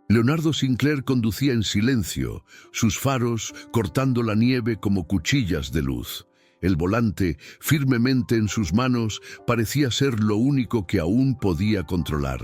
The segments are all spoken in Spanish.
Leonardo Sinclair conducía en silencio, sus faros cortando la nieve como cuchillas de luz. El volante, firmemente en sus manos, parecía ser lo único que aún podía controlar.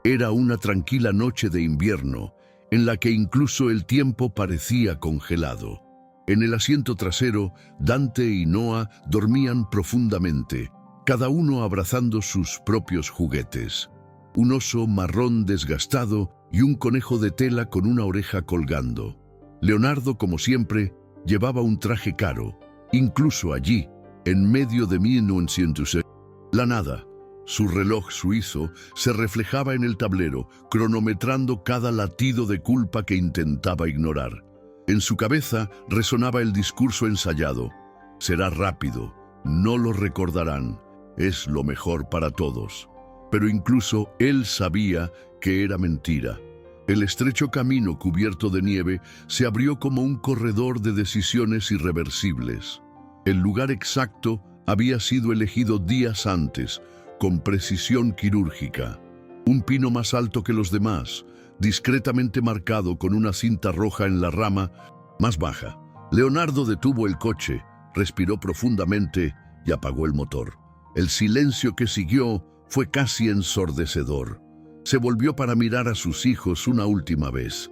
Era una tranquila noche de invierno, en la que incluso el tiempo parecía congelado. En el asiento trasero, Dante y Noah dormían profundamente, cada uno abrazando sus propios juguetes. Un oso marrón desgastado y un conejo de tela con una oreja colgando. Leonardo, como siempre, llevaba un traje caro, incluso allí, en medio de 1906. La nada. Su reloj suizo se reflejaba en el tablero, cronometrando cada latido de culpa que intentaba ignorar. En su cabeza resonaba el discurso ensayado. Será rápido, no lo recordarán, es lo mejor para todos. Pero incluso él sabía que era mentira. El estrecho camino cubierto de nieve se abrió como un corredor de decisiones irreversibles. El lugar exacto había sido elegido días antes, con precisión quirúrgica. Un pino más alto que los demás, discretamente marcado con una cinta roja en la rama más baja. Leonardo detuvo el coche, respiró profundamente y apagó el motor. El silencio que siguió fue casi ensordecedor. Se volvió para mirar a sus hijos una última vez.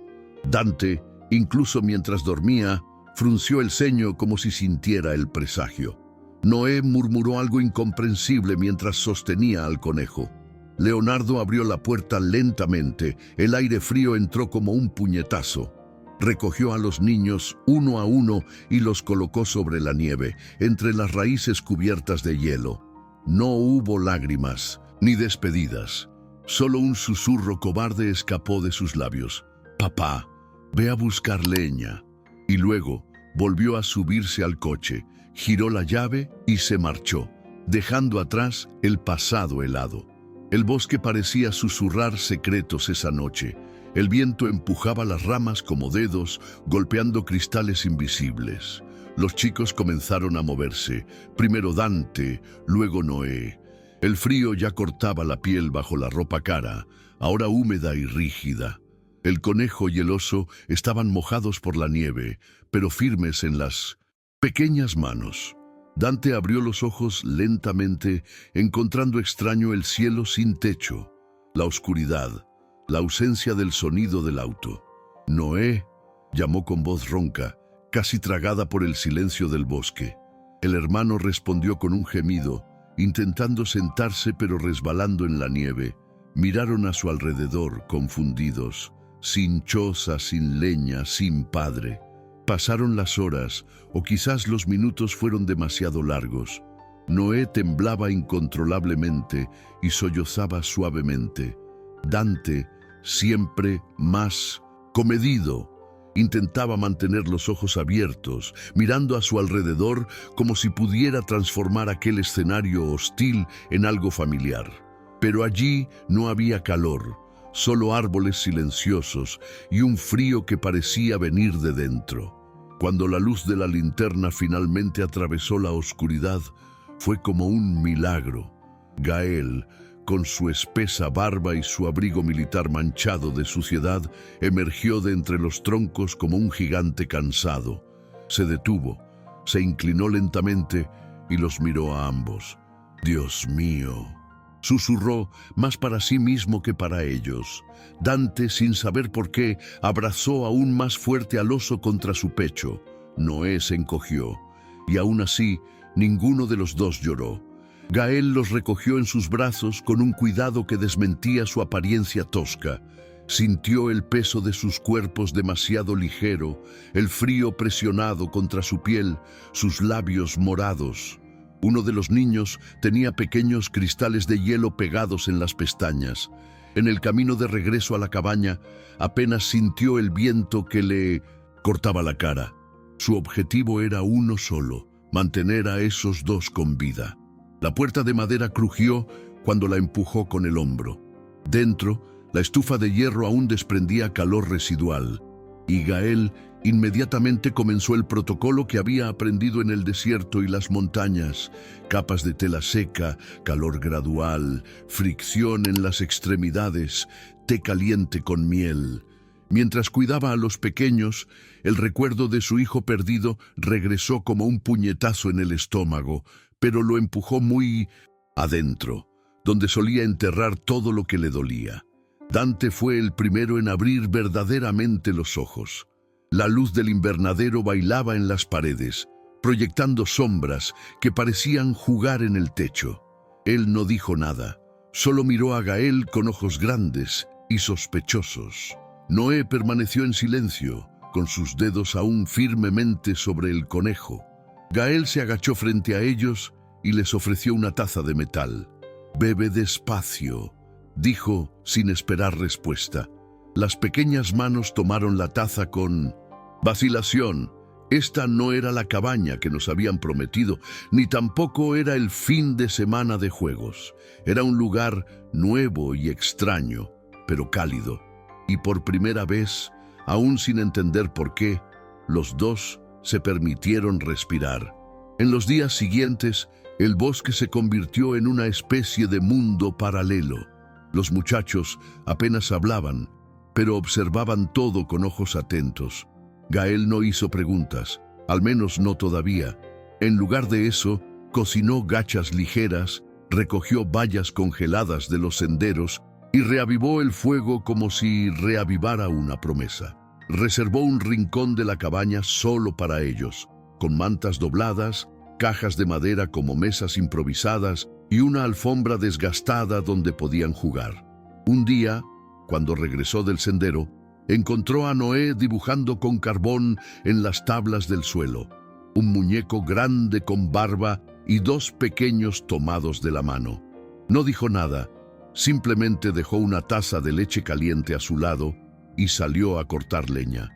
Dante, incluso mientras dormía, frunció el ceño como si sintiera el presagio. Noé murmuró algo incomprensible mientras sostenía al conejo. Leonardo abrió la puerta lentamente. El aire frío entró como un puñetazo. Recogió a los niños uno a uno y los colocó sobre la nieve, entre las raíces cubiertas de hielo. No hubo lágrimas, ni despedidas. Solo un susurro cobarde escapó de sus labios. «Papá, ve a buscar leña». Y luego volvió a subirse al coche, giró la llave y se marchó, dejando atrás el pasado helado. El bosque parecía susurrar secretos esa noche. El viento empujaba las ramas como dedos, golpeando cristales invisibles. Los chicos comenzaron a moverse, primero Dante, luego Noé. El frío ya cortaba la piel bajo la ropa cara, ahora húmeda y rígida. El conejo y el oso estaban mojados por la nieve, pero firmes en las pequeñas manos. Dante abrió los ojos lentamente, encontrando extraño el cielo sin techo, la oscuridad, la ausencia del sonido del auto. «Noé», llamó con voz ronca, casi tragada por el silencio del bosque. El hermano respondió con un gemido, intentando sentarse pero resbalando en la nieve. Miraron a su alrededor, confundidos, sin choza, sin leña, sin padre. Pasaron las horas, o quizás los minutos fueron demasiado largos. Noé temblaba incontrolablemente y sollozaba suavemente. Dante, siempre más comedido, intentaba mantener los ojos abiertos, mirando a su alrededor como si pudiera transformar aquel escenario hostil en algo familiar. Pero allí no había calor, solo árboles silenciosos y un frío que parecía venir de dentro. Cuando la luz de la linterna finalmente atravesó la oscuridad, fue como un milagro. Gael, con su espesa barba y su abrigo militar manchado de suciedad, emergió de entre los troncos como un gigante cansado. Se detuvo, se inclinó lentamente y los miró a ambos. «Dios mío», susurró, más para sí mismo que para ellos. Dante, sin saber por qué, abrazó aún más fuerte al oso contra su pecho. Noé se encogió, y aún así, ninguno de los dos lloró. Gael los recogió en sus brazos con un cuidado que desmentía su apariencia tosca. Sintió el peso de sus cuerpos demasiado ligero, el frío presionado contra su piel, sus labios morados. Uno de los niños tenía pequeños cristales de hielo pegados en las pestañas. En el camino de regreso a la cabaña, apenas sintió el viento que le cortaba la cara. Su objetivo era uno solo: mantener a esos dos con vida. La puerta de madera crujió cuando la empujó con el hombro. Dentro, la estufa de hierro aún desprendía calor residual, y Gael inmediatamente comenzó el protocolo que había aprendido en el desierto y las montañas: capas de tela seca, calor gradual, fricción en las extremidades, té caliente con miel. Mientras cuidaba a los pequeños, el recuerdo de su hijo perdido regresó como un puñetazo en el estómago, pero lo empujó muy adentro, donde solía enterrar todo lo que le dolía. Dante fue el primero en abrir verdaderamente los ojos. La luz del invernadero bailaba en las paredes, proyectando sombras que parecían jugar en el techo. Él no dijo nada, solo miró a Gael con ojos grandes y sospechosos. Noé permaneció en silencio, con sus dedos aún firmemente sobre el conejo. Gael se agachó frente a ellos y les ofreció una taza de metal. «Bebe despacio», dijo sin esperar respuesta. Las pequeñas manos tomaron la taza con vacilación. Esta no era la cabaña que nos habían prometido, ni tampoco era el fin de semana de juegos. Era un lugar nuevo y extraño, pero cálido. Y por primera vez, aún sin entender por qué, los dos se permitieron respirar. En los días siguientes, el bosque se convirtió en una especie de mundo paralelo. Los muchachos apenas hablaban, pero observaban todo con ojos atentos. Gael no hizo preguntas, al menos no todavía. En lugar de eso, cocinó gachas ligeras, recogió bayas congeladas de los senderos y reavivó el fuego como si reavivara una promesa. Reservó un rincón de la cabaña solo para ellos, con mantas dobladas, cajas de madera como mesas improvisadas y una alfombra desgastada donde podían jugar. Un día, cuando regresó del sendero, encontró a Noé dibujando con carbón en las tablas del suelo, un muñeco grande con barba y dos pequeños tomados de la mano. No dijo nada, simplemente dejó una taza de leche caliente a su lado y salió a cortar leña.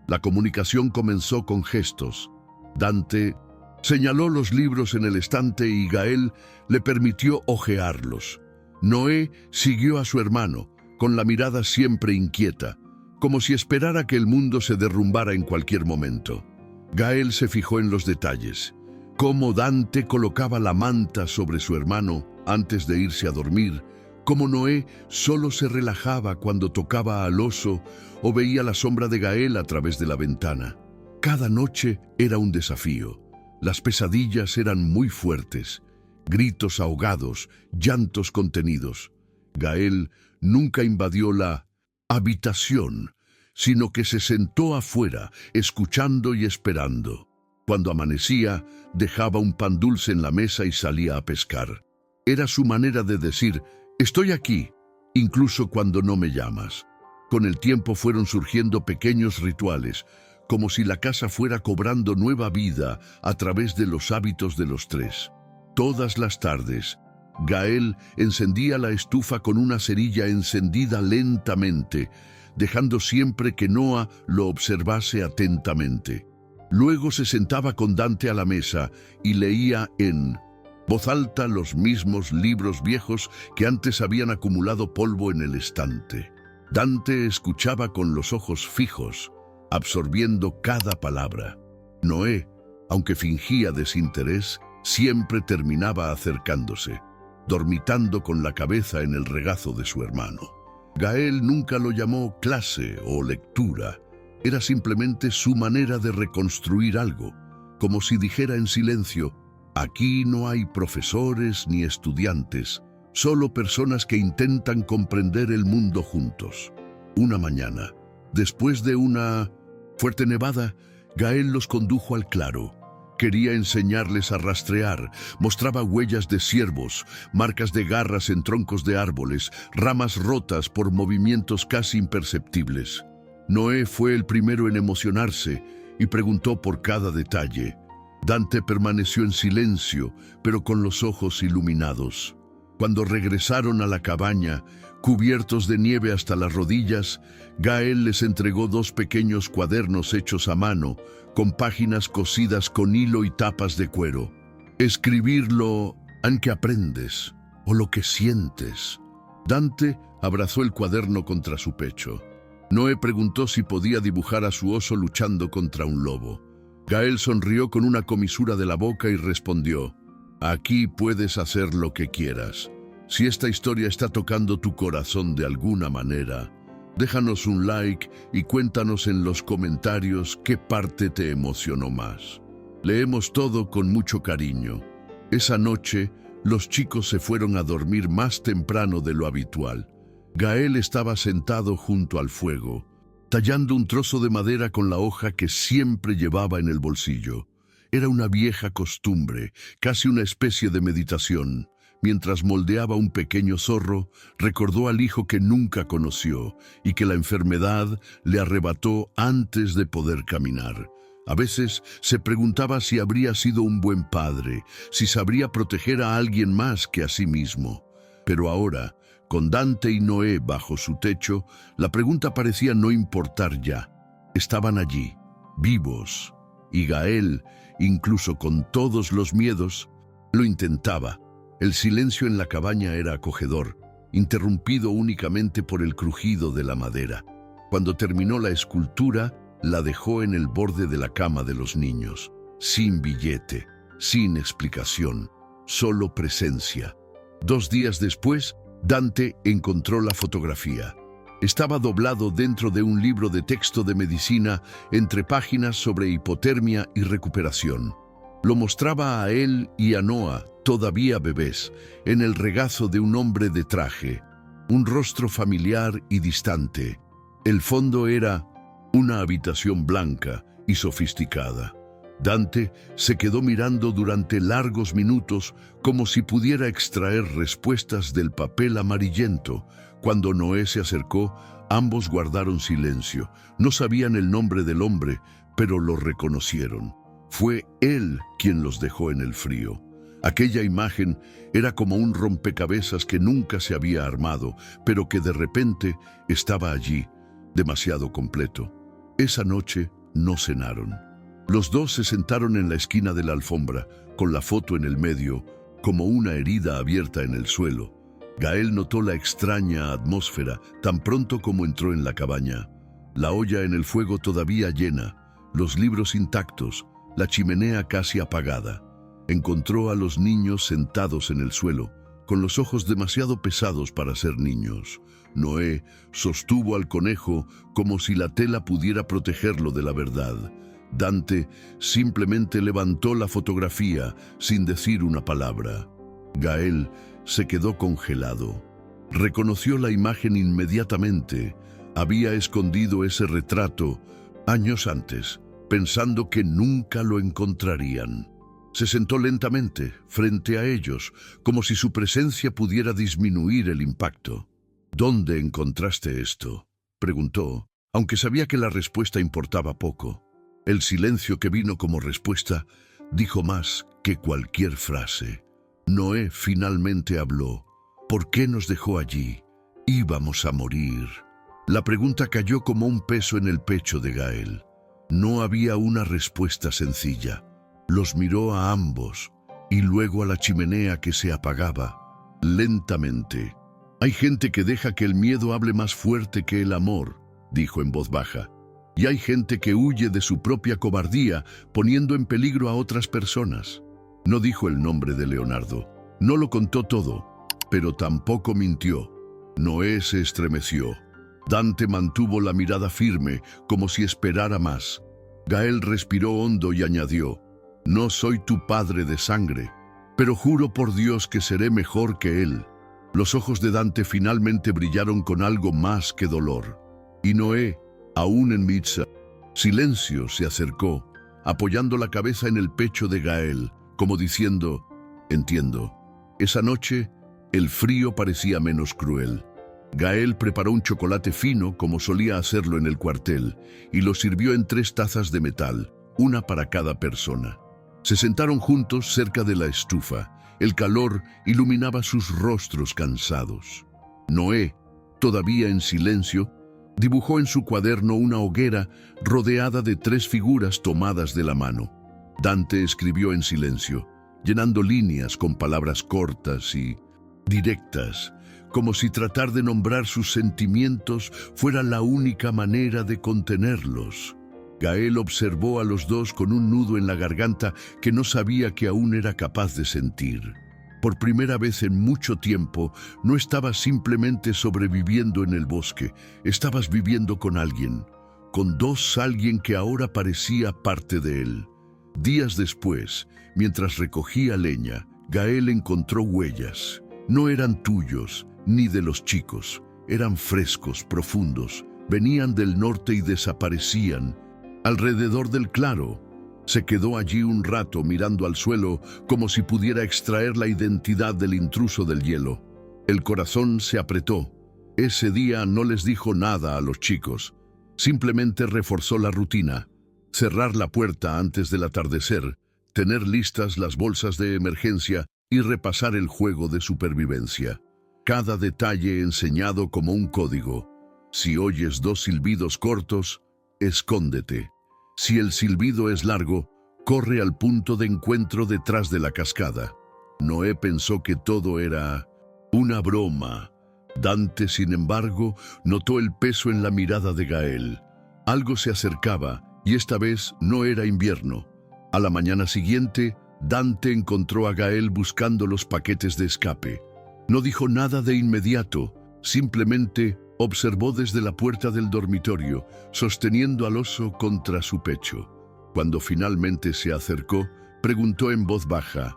La comunicación comenzó con gestos. Dante señaló los libros en el estante y Gael le permitió hojearlos. Noé siguió a su hermano, con la mirada siempre inquieta, como si esperara que el mundo se derrumbara en cualquier momento. Gael se fijó en los detalles, cómo Dante colocaba la manta sobre su hermano antes de irse a dormir, cómo Noé solo se relajaba cuando tocaba al oso o veía la sombra de Gael a través de la ventana. Cada noche era un desafío. Las pesadillas eran muy fuertes, gritos ahogados, llantos contenidos. Gael nunca invadió la habitación, sino que se sentó afuera, escuchando y esperando. Cuando amanecía, dejaba un pan dulce en la mesa y salía a pescar. Era su manera de decir: «Estoy aquí, incluso cuando no me llamas». Con el tiempo fueron surgiendo pequeños rituales, como si la casa fuera cobrando nueva vida a través de los hábitos de los tres. Todas las tardes, Gael encendía la estufa con una cerilla encendida lentamente, dejando siempre que Noa lo observase atentamente. Luego se sentaba con Dante a la mesa y leía en voz alta los mismos libros viejos que antes habían acumulado polvo en el estante. Dante escuchaba con los ojos fijos, absorbiendo cada palabra. Noé, aunque fingía desinterés, siempre terminaba acercándose, dormitando con la cabeza en el regazo de su hermano. Gael nunca lo llamó clase o lectura. Era simplemente su manera de reconstruir algo, como si dijera en silencio: «Aquí no hay profesores ni estudiantes, solo personas que intentan comprender el mundo juntos». Una mañana, después de una fuerte nevada, Gael los condujo al claro. Quería enseñarles a rastrear. Mostraba huellas de ciervos, marcas de garras en troncos de árboles, ramas rotas por movimientos casi imperceptibles. Noé fue el primero en emocionarse y preguntó por cada detalle. Dante permaneció en silencio, pero con los ojos iluminados. Cuando regresaron a la cabaña, cubiertos de nieve hasta las rodillas, Gael les entregó 2 pequeños cuadernos hechos a mano, con páginas cosidas con hilo y tapas de cuero. Escribirlo aunque aprendes, o lo que sientes. Dante abrazó el cuaderno contra su pecho. Noé preguntó si podía dibujar a su oso luchando contra un lobo. Gael sonrió con una comisura de la boca y respondió: «Aquí puedes hacer lo que quieras. Si esta historia está tocando tu corazón de alguna manera, Déjanos un like y cuéntanos en los comentarios qué parte te emocionó más. Leemos todo con mucho cariño. Esa noche, los chicos se fueron a dormir más temprano de lo habitual. Gael estaba sentado junto al fuego, tallando un trozo de madera con la hoja que siempre llevaba en el bolsillo. Era una vieja costumbre, casi una especie de meditación. Mientras moldeaba un pequeño zorro, recordó al hijo que nunca conoció y que la enfermedad le arrebató antes de poder caminar. A veces se preguntaba si habría sido un buen padre, si sabría proteger a alguien más que a sí mismo. Pero ahora, con Dante y Noé bajo su techo, la pregunta parecía no importar ya. Estaban allí, vivos, y Gael, incluso con todos los miedos, lo intentaba. El silencio en la cabaña era acogedor, interrumpido únicamente por el crujido de la madera. Cuando terminó la escultura, la dejó en el borde de la cama de los niños, sin billete, sin explicación, solo presencia. 2 días después, Dante encontró la fotografía. Estaba doblado dentro de un libro de texto de medicina entre páginas sobre hipotermia y recuperación. Lo mostraba a él y a Noah, todavía bebés, en el regazo de un hombre de traje, un rostro familiar y distante. El fondo era una habitación blanca y sofisticada. Dante se quedó mirando durante largos minutos como si pudiera extraer respuestas del papel amarillento. Cuando Noé se acercó, ambos guardaron silencio. No sabían el nombre del hombre, pero lo reconocieron. Fue él quien los dejó en el frío. Aquella imagen era como un rompecabezas que nunca se había armado, pero que de repente estaba allí, demasiado completo. Esa noche no cenaron. Los dos se sentaron en la esquina de la alfombra, con la foto en el medio, como una herida abierta en el suelo. Gael notó la extraña atmósfera tan pronto como entró en la cabaña. La olla en el fuego todavía llena, los libros intactos, la chimenea casi apagada. Encontró a los niños sentados en el suelo, con los ojos demasiado pesados para ser niños. Noé sostuvo al conejo como si la tela pudiera protegerlo de la verdad. Dante simplemente levantó la fotografía sin decir una palabra. Gael se quedó congelado. Reconoció la imagen inmediatamente. Había escondido ese retrato años antes, pensando que nunca lo encontrarían. Se sentó lentamente frente a ellos, como si su presencia pudiera disminuir el impacto. ¿Dónde encontraste esto?, preguntó, aunque sabía que la respuesta importaba poco. El silencio que vino como respuesta dijo más que cualquier frase. Noé finalmente habló. ¿Por qué nos dejó allí? Íbamos a morir. La pregunta cayó como un peso en el pecho de Gael. No había una respuesta sencilla. Los miró a ambos y luego a la chimenea que se apagaba lentamente. Hay gente que deja que el miedo hable más fuerte que el amor, dijo en voz baja. Y hay gente que huye de su propia cobardía, poniendo en peligro a otras personas. No dijo el nombre de Leonardo. No lo contó todo, pero tampoco mintió. Noé se estremeció. Dante mantuvo la mirada firme, como si esperara más. Gael respiró hondo y añadió: «No soy tu padre de sangre, pero juro por Dios que seré mejor que él». Los ojos de Dante finalmente brillaron con algo más que dolor. Y Noé, aún en silencio, se acercó, apoyando la cabeza en el pecho de Gael, como diciendo: «Entiendo». Esa noche, el frío parecía menos cruel. Gael preparó un chocolate fino, como solía hacerlo en el cuartel, y lo sirvió en 3 tazas de metal, una para cada persona. Se sentaron juntos cerca de la estufa. El calor iluminaba sus rostros cansados. Noé, todavía en silencio, dibujó en su cuaderno una hoguera rodeada de 3 figuras tomadas de la mano. Dante escribió en silencio, llenando líneas con palabras cortas y directas, como si tratar de nombrar sus sentimientos fuera la única manera de contenerlos. Gael observó a los dos con un nudo en la garganta que no sabía que aún era capaz de sentir. Por primera vez en mucho tiempo, no estabas simplemente sobreviviendo en el bosque, estabas viviendo con alguien, alguien que ahora parecía parte de él. Días después, mientras recogía leña, Gael encontró huellas. No eran tuyos, ni de los chicos. Eran frescos, profundos. Venían del norte y desaparecían. Alrededor del claro, se quedó allí un rato mirando al suelo como si pudiera extraer la identidad del intruso del hielo. El corazón se apretó. Ese día no les dijo nada a los chicos. Simplemente reforzó la rutina. Cerrar la puerta antes del atardecer, tener listas las bolsas de emergencia y repasar el juego de supervivencia. Cada detalle enseñado como un código. Si oyes 2 silbidos cortos, escóndete. Si el silbido es largo, corre al punto de encuentro detrás de la cascada. Noé pensó que todo era una broma. Dante, sin embargo, notó el peso en la mirada de Gael. Algo se acercaba, y esta vez no era invierno. A la mañana siguiente, Dante encontró a Gael buscando los paquetes de escape. No dijo nada de inmediato, simplemente observó desde la puerta del dormitorio, sosteniendo al oso contra su pecho. Cuando finalmente se acercó, preguntó en voz baja,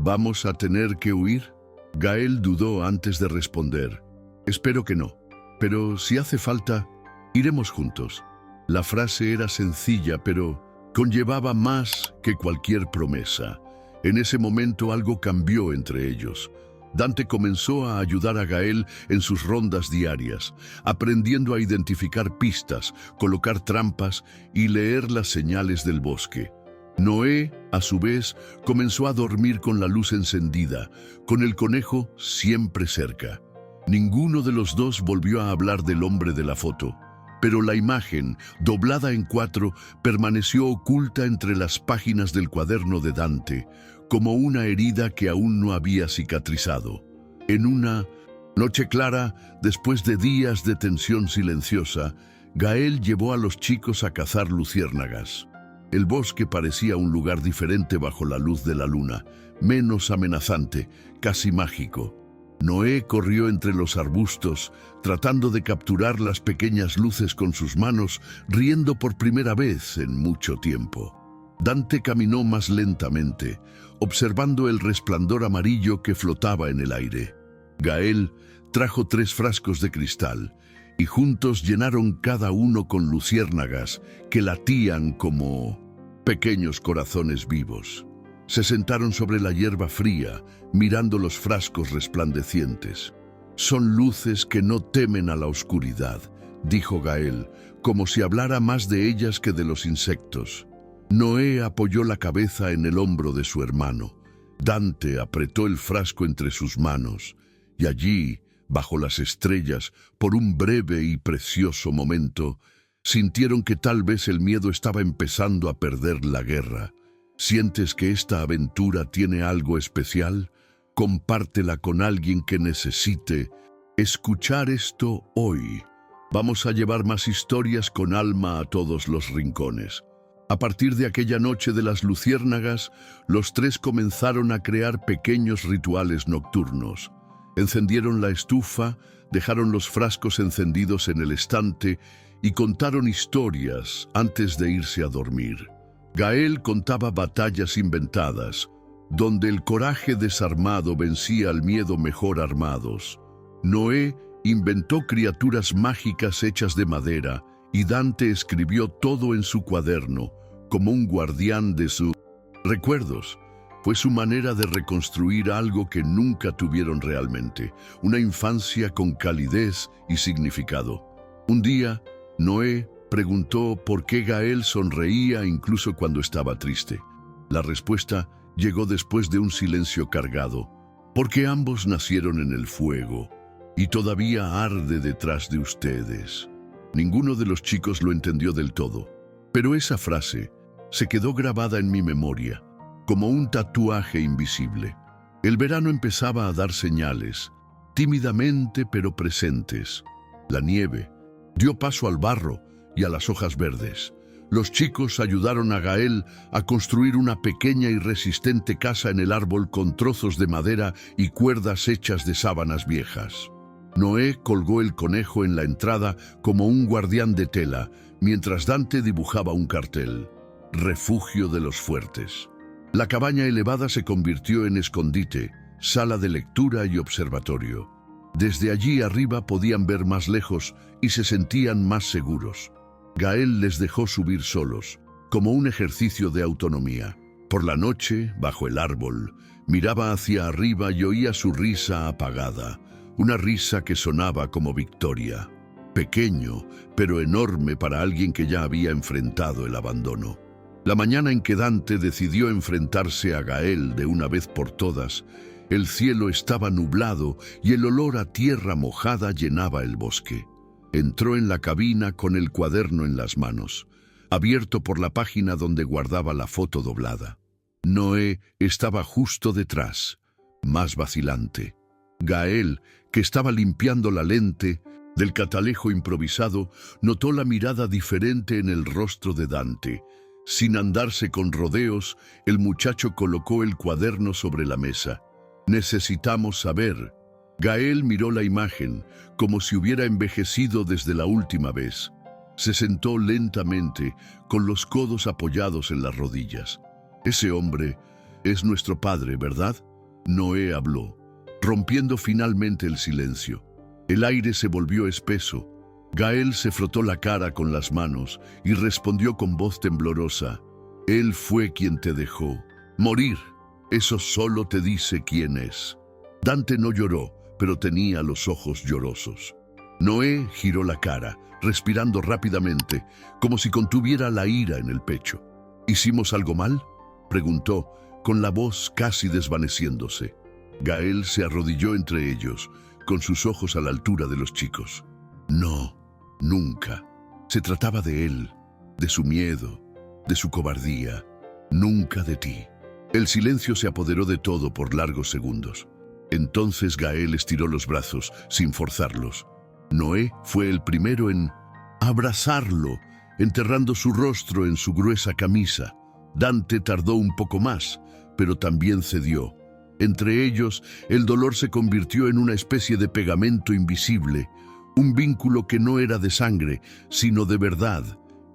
¿vamos a tener que huir? Gael dudó antes de responder. Espero que no, pero si hace falta, iremos juntos. La frase era sencilla, pero conllevaba más que cualquier promesa. En ese momento algo cambió entre ellos. Dante comenzó a ayudar a Gael en sus rondas diarias, aprendiendo a identificar pistas, colocar trampas y leer las señales del bosque. Noé, a su vez, comenzó a dormir con la luz encendida, con el conejo siempre cerca. Ninguno de los dos volvió a hablar del hombre de la foto, pero la imagen, doblada en 4, permaneció oculta entre las páginas del cuaderno de Dante, como una herida que aún no había cicatrizado. En una noche clara, después de días de tensión silenciosa, Gael llevó a los chicos a cazar luciérnagas. El bosque parecía un lugar diferente bajo la luz de la luna, menos amenazante, casi mágico. Noé corrió entre los arbustos, tratando de capturar las pequeñas luces con sus manos, riendo por primera vez en mucho tiempo. Dante caminó más lentamente, observando el resplandor amarillo que flotaba en el aire. Gael trajo 3 frascos de cristal, y juntos llenaron cada uno con luciérnagas que latían como pequeños corazones vivos. Se sentaron sobre la hierba fría, mirando los frascos resplandecientes. «Son luces que no temen a la oscuridad», dijo Gael, como si hablara más de ellas que de los insectos. Noé apoyó la cabeza en el hombro de su hermano. Dante apretó el frasco entre sus manos, y allí, bajo las estrellas, por un breve y precioso momento, sintieron que tal vez el miedo estaba empezando a perder la guerra. ¿Sientes que esta aventura tiene algo especial? Compártela con alguien que necesite escuchar esto hoy. Vamos a llevar más historias con alma a todos los rincones. A partir de aquella noche de las luciérnagas, los 3 comenzaron a crear pequeños rituales nocturnos. Encendieron la estufa, dejaron los frascos encendidos en el estante y contaron historias antes de irse a dormir. Gael contaba batallas inventadas, donde el coraje desarmado vencía al miedo mejor armados. Noé inventó criaturas mágicas hechas de madera, y Dante escribió todo en su cuaderno, como un guardián de sus recuerdos. Fue su manera de reconstruir algo que nunca tuvieron realmente, una infancia con calidez y significado. Un día, Noé preguntó por qué Gael sonreía incluso cuando estaba triste. La respuesta llegó después de un silencio cargado. Porque ambos nacieron en el fuego, y todavía arde detrás de ustedes. Ninguno de los chicos lo entendió del todo, pero esa frase se quedó grabada en mi memoria, como un tatuaje invisible. El verano empezaba a dar señales, tímidamente pero presentes. La nieve dio paso al barro y a las hojas verdes. Los chicos ayudaron a Gael a construir una pequeña y resistente casa en el árbol con trozos de madera y cuerdas hechas de sábanas viejas. Noé colgó el conejo en la entrada como un guardián de tela, mientras Dante dibujaba un cartel: Refugio de los fuertes. La cabaña elevada se convirtió en escondite, sala de lectura y observatorio. Desde allí arriba podían ver más lejos y se sentían más seguros. Gael les dejó subir solos, como un ejercicio de autonomía. Por la noche, bajo el árbol, miraba hacia arriba y oía su risa apagada, una risa que sonaba como victoria. Pequeño, pero enorme para alguien que ya había enfrentado el abandono. La mañana en que Dante decidió enfrentarse a Gael de una vez por todas, el cielo estaba nublado y el olor a tierra mojada llenaba el bosque. Entró en la cabina con el cuaderno en las manos, abierto por la página donde guardaba la foto doblada. Noé estaba justo detrás, más vacilante. Gael, que estaba limpiando la lente del catalejo improvisado, notó la mirada diferente en el rostro de Dante. Sin andarse con rodeos, el muchacho colocó el cuaderno sobre la mesa. «Necesitamos saber». Gael miró la imagen, como si hubiera envejecido desde la última vez. Se sentó lentamente, con los codos apoyados en las rodillas. «Ese hombre es nuestro padre, ¿verdad?». Noé habló, rompiendo finalmente el silencio. El aire se volvió espeso. Gael se frotó la cara con las manos y respondió con voz temblorosa: «Él fue quien te dejó morir. Eso solo te dice quién es». Dante no lloró, pero tenía los ojos llorosos. Noé giró la cara, respirando rápidamente, como si contuviera la ira en el pecho. «¿Hicimos algo mal?», preguntó, con la voz casi desvaneciéndose. Gael se arrodilló entre ellos, con sus ojos a la altura de los chicos. «No, nunca. Se trataba de él, de su miedo, de su cobardía, nunca de ti». El silencio se apoderó de todo por largos segundos. Entonces Gael estiró los brazos, sin forzarlos. Noé fue el primero en abrazarlo, enterrando su rostro en su gruesa camisa. Dante tardó un poco más, pero también cedió. Entre ellos, el dolor se convirtió en una especie de pegamento invisible, un vínculo que no era de sangre, sino de verdad,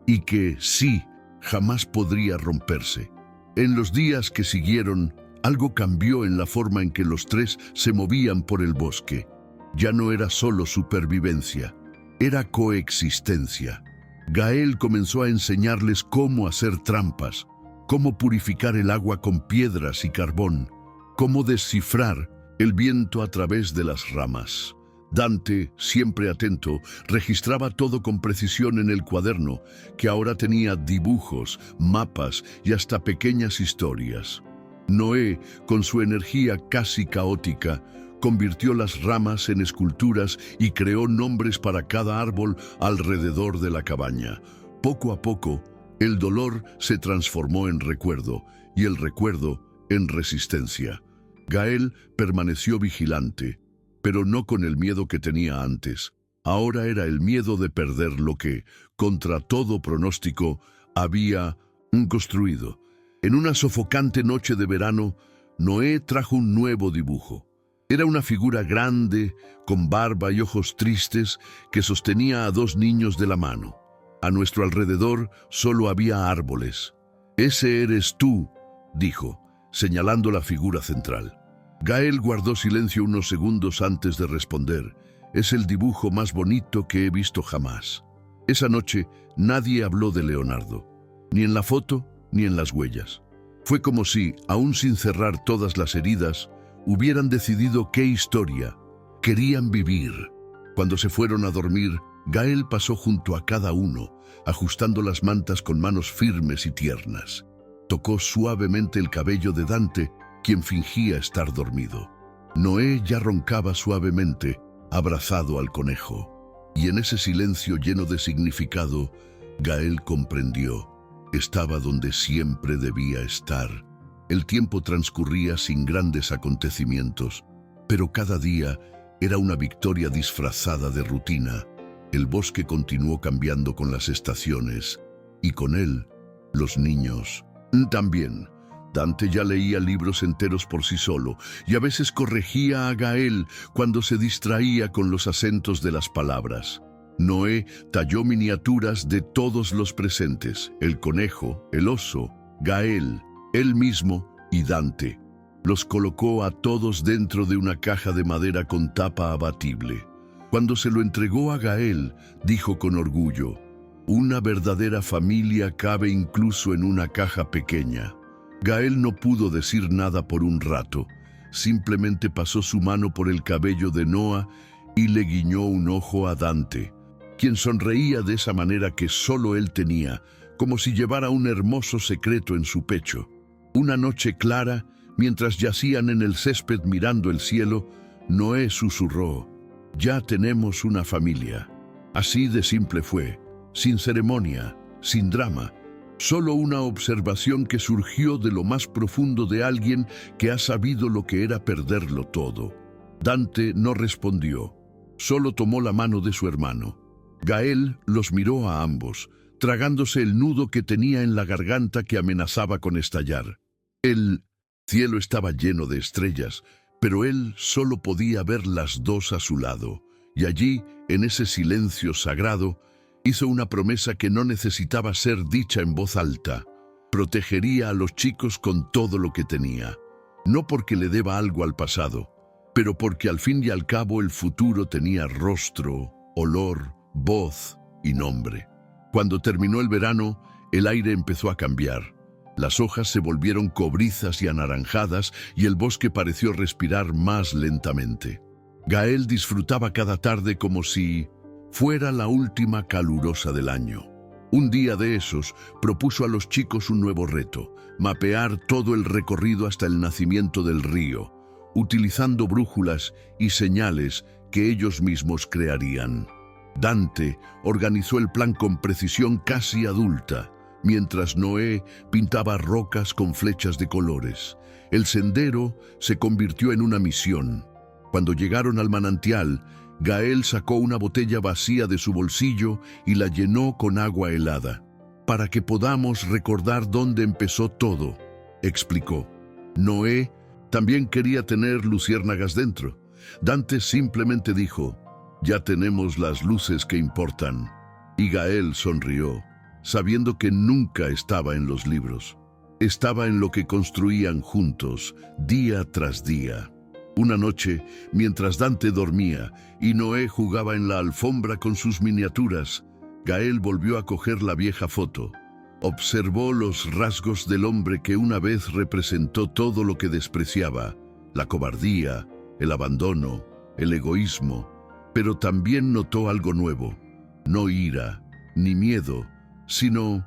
y que, sí, jamás podría romperse. En los días que siguieron, algo cambió en la forma en que los tres se movían por el bosque. Ya no era solo supervivencia, era coexistencia. Gael comenzó a enseñarles cómo hacer trampas, cómo purificar el agua con piedras y carbón, cómo descifrar el viento a través de las ramas. Dante, siempre atento, registraba todo con precisión en el cuaderno, que ahora tenía dibujos, mapas y hasta pequeñas historias. Noé, con su energía casi caótica, convirtió las ramas en esculturas y creó nombres para cada árbol alrededor de la cabaña. Poco a poco, el dolor se transformó en recuerdo y el recuerdo en resistencia. Gael permaneció vigilante, pero no con el miedo que tenía antes. Ahora era el miedo de perder lo que, contra todo pronóstico, había construido. En una sofocante noche de verano, Noé trajo un nuevo dibujo. Era una figura grande, con barba y ojos tristes, que sostenía a dos niños de la mano. A nuestro alrededor solo había árboles. «Ese eres tú», dijo, señalando la figura central. Gael guardó silencio unos segundos antes de responder. «Es el dibujo más bonito que he visto jamás». Esa noche nadie habló de Leonardo, ni en la foto ni en las huellas. Fue como si, aún sin cerrar todas las heridas, hubieran decidido qué historia querían vivir. Cuando se fueron a dormir, Gael pasó junto a cada uno, ajustando las mantas con manos firmes y tiernas. Tocó suavemente el cabello de Dante, quien fingía estar dormido. Noé ya roncaba suavemente, abrazado al conejo. Y en ese silencio lleno de significado, Gael comprendió. Estaba donde siempre debía estar. El tiempo transcurría sin grandes acontecimientos, pero cada día era una victoria disfrazada de rutina. El bosque continuó cambiando con las estaciones. y con él, los niños. También, Dante ya leía libros enteros por sí solo y a veces corregía a Gael cuando se distraía con los acentos de las palabras. Noé talló miniaturas de todos los presentes: el conejo, el oso, Gael, él mismo y Dante. Los colocó a todos dentro de una caja de madera con tapa abatible. Cuando se lo entregó a Gael, dijo con orgullo: «Una verdadera familia cabe incluso en una caja pequeña». Gael no pudo decir nada por un rato. Simplemente pasó su mano por el cabello de Noah y le guiñó un ojo a Dante, quien sonreía de esa manera que solo él tenía, como si llevara un hermoso secreto en su pecho. Una noche clara, mientras yacían en el césped mirando el cielo, Noé susurró: «Ya tenemos una familia». Así de simple fue, sin ceremonia, sin drama, solo una observación que surgió de lo más profundo de alguien que ha sabido lo que era perderlo todo. Dante no respondió, solo tomó la mano de su hermano. Gael los miró a ambos, tragándose el nudo que tenía en la garganta que amenazaba con estallar. El cielo estaba lleno de estrellas, pero él solo podía ver las dos a su lado, y allí, en ese silencio sagrado, hizo una promesa que no necesitaba ser dicha en voz alta. Protegería a los chicos con todo lo que tenía, no porque le deba algo al pasado, pero porque al fin y al cabo el futuro tenía rostro, olor, voz y nombre. Cuando terminó el verano, el aire empezó a cambiar. Las hojas se volvieron cobrizas y anaranjadas y el bosque pareció respirar más lentamente. Gael disfrutaba cada tarde como si fuera la última calurosa del año. Un día de esos propuso a los chicos un nuevo reto: mapear todo el recorrido hasta el nacimiento del río, utilizando brújulas y señales que ellos mismos crearían. Dante organizó el plan con precisión casi adulta, mientras Noé pintaba rocas con flechas de colores. El sendero se convirtió en una misión. Cuando llegaron al manantial, Gael sacó una botella vacía de su bolsillo y la llenó con agua helada. «Para que podamos recordar dónde empezó todo», explicó. Noé también quería tener luciérnagas dentro. Dante simplemente dijo: «Ya tenemos las luces que importan». Y Gael sonrió, sabiendo que nunca estaba en los libros. Estaba en lo que construían juntos, día tras día. Una noche, mientras Dante dormía y Noé jugaba en la alfombra con sus miniaturas, Gael volvió a coger la vieja foto. Observó los rasgos del hombre que una vez representó todo lo que despreciaba: la cobardía, el abandono, el egoísmo, pero también notó algo nuevo: no ira, ni miedo, sino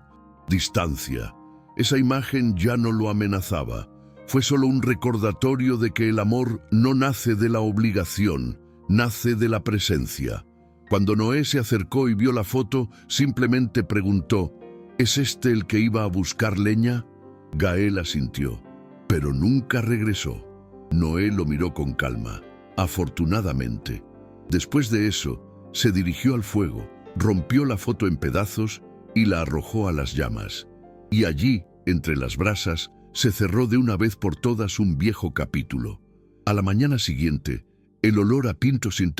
distancia. Esa imagen ya no lo amenazaba. Fue solo un recordatorio de que el amor no nace de la obligación, nace de la presencia. Cuando Noé se acercó y vio la foto, simplemente preguntó: «¿Es este el que iba a buscar leña?». Gael asintió, pero nunca regresó. Noé lo miró con calma. Afortunadamente. Después de eso, se dirigió al fuego, rompió la foto en pedazos y la arrojó a las llamas. Y allí, entre las brasas, se cerró de una vez por todas un viejo capítulo. A la mañana siguiente, el olor a pinto sin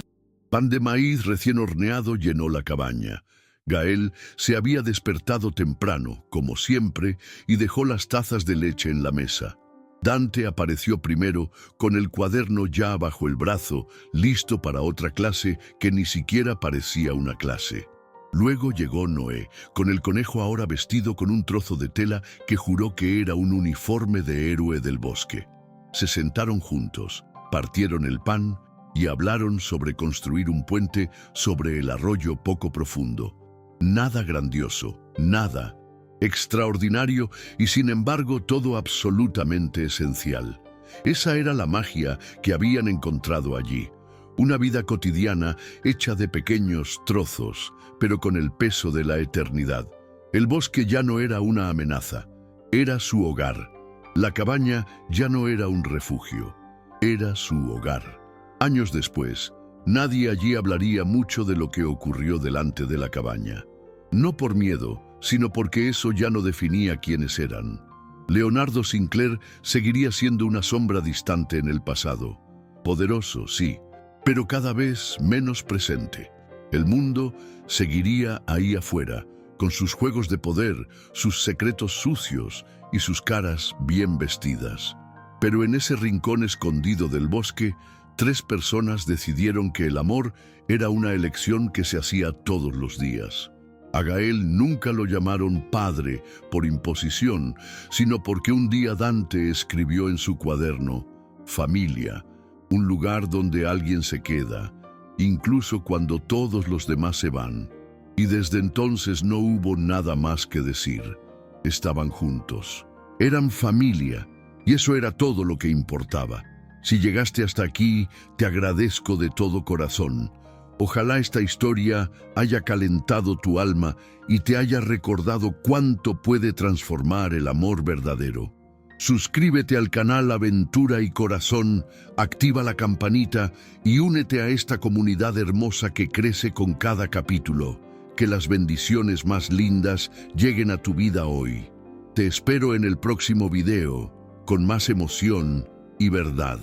pan de maíz recién horneado llenó la cabaña. Gael se había despertado temprano, como siempre, y dejó las tazas de leche en la mesa. Dante apareció primero, con el cuaderno ya bajo el brazo, listo para otra clase que ni siquiera parecía una clase. Luego llegó Noé, con el conejo ahora vestido con un trozo de tela que juró que era un uniforme de héroe del bosque. Se sentaron juntos, partieron el pan y hablaron sobre construir un puente sobre el arroyo poco profundo. Nada grandioso, nada extraordinario y sin embargo todo absolutamente esencial. Esa era la magia que habían encontrado allí. Una vida cotidiana hecha de pequeños trozos, pero con el peso de la eternidad. El bosque ya no era una amenaza, era su hogar. La cabaña ya no era un refugio, era su hogar. Años después, nadie allí hablaría mucho de lo que ocurrió delante de la cabaña. No por miedo, sino porque eso ya no definía quiénes eran. Leonardo Sinclair seguiría siendo una sombra distante en el pasado. Poderoso, sí, pero cada vez menos presente. El mundo seguiría ahí afuera, con sus juegos de poder, sus secretos sucios y sus caras bien vestidas. Pero en ese rincón escondido del bosque, 3 personas decidieron que el amor era una elección que se hacía todos los días. A Gael nunca lo llamaron padre por imposición, sino porque un día Dante escribió en su cuaderno: familia, un lugar donde alguien se queda, incluso cuando todos los demás se van. Y desde entonces no hubo nada más que decir. Estaban juntos. Eran familia, y eso era todo lo que importaba. Si llegaste hasta aquí, te agradezco de todo corazón. Ojalá esta historia haya calentado tu alma y te haya recordado cuánto puede transformar el amor verdadero. Suscríbete al canal Aventura y Corazón, activa la campanita y únete a esta comunidad hermosa que crece con cada capítulo. Que las bendiciones más lindas lleguen a tu vida hoy. Te espero en el próximo video, con más emoción y verdad.